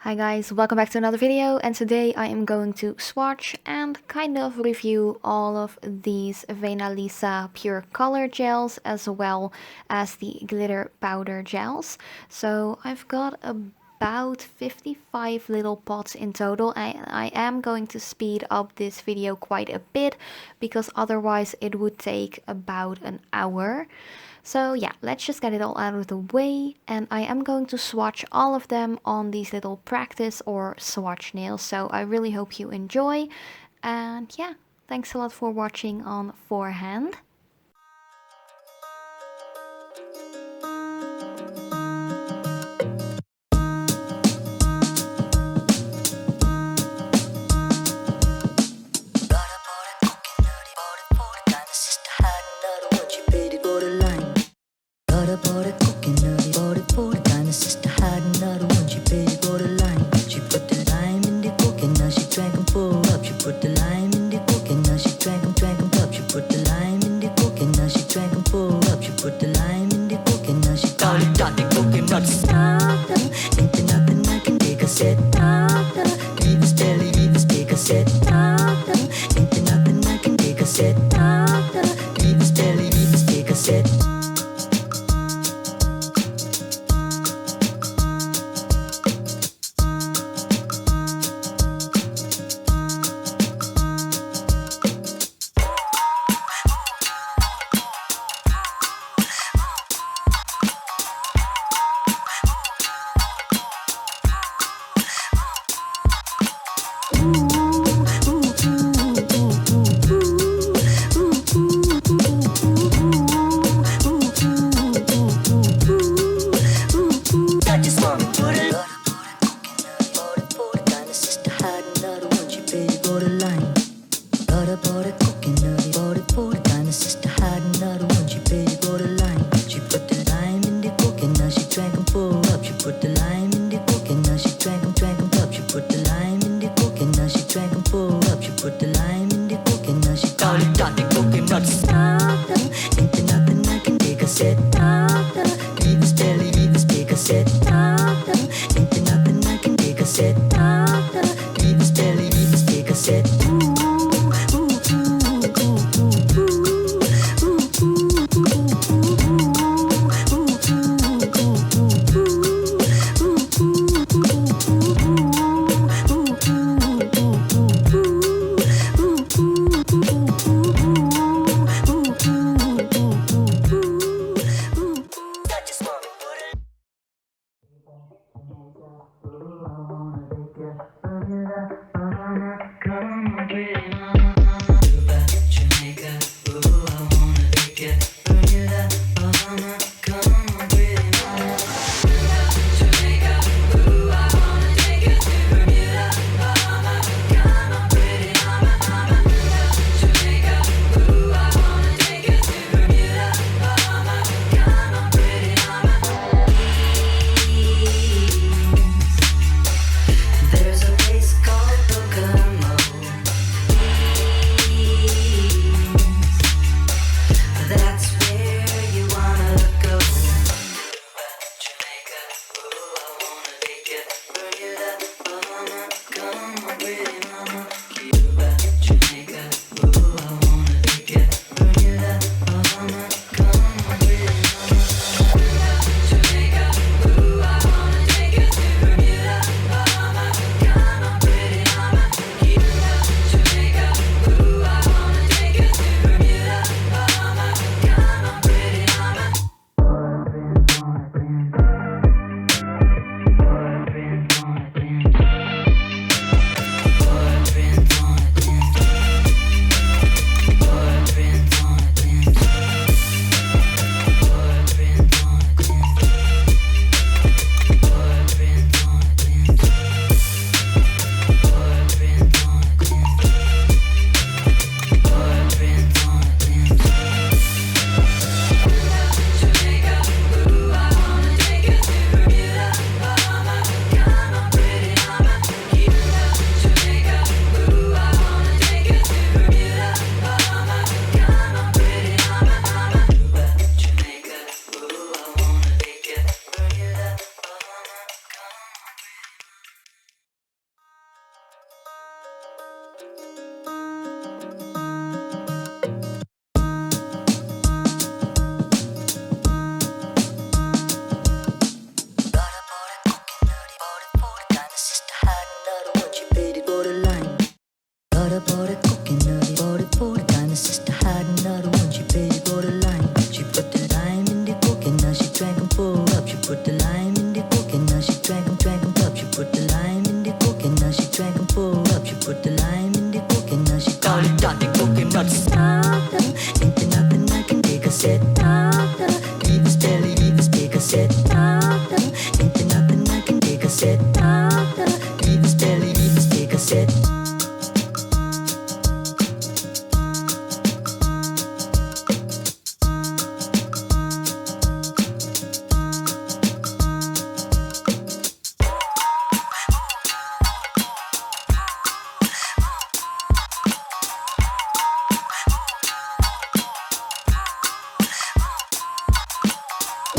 Hi guys, welcome back to another video, and today I am going to swatch and kind of review all of these Venalisa pure color gels as well as the glitter powder gels. So I've got about 55 little pots in total. I am going to speed up this video quite a bit because otherwise it would take about an hour. So yeah, let's just get it all out of the way, and I am going to swatch all of them on these little practice or swatch nails. So I really hope you enjoy, and yeah, thanks a lot for watching on forehand. Put the lime in the coke and now she drank 'em up. She put the lime in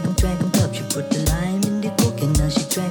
drink 'em up. She put the lime in the coke and now she drank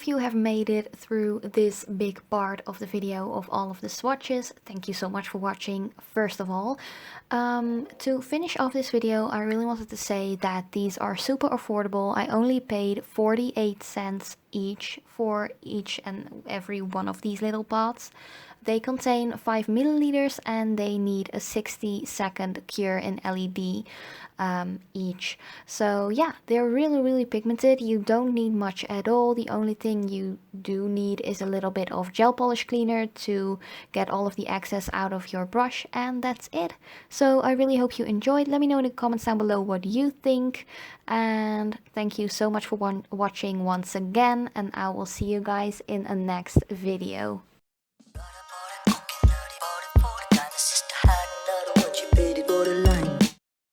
you have made it through this big part of the video of all of the swatches, thank you so much for watching, first of all. To finish off this video, I really wanted to say that these are super affordable. I only paid 48 cents each for each and every one of these little pots. They contain 5 milliliters and they need a 60-second cure in LED each. So yeah, they're really pigmented. You don't need much at all. The only thing you do need is a little bit of gel polish cleaner to get all of the excess out of your brush, and that's it. So I really hope you enjoyed. Let me know in the comments down below what you think, and thank you so much for watching once again, and I will see you guys in a next video.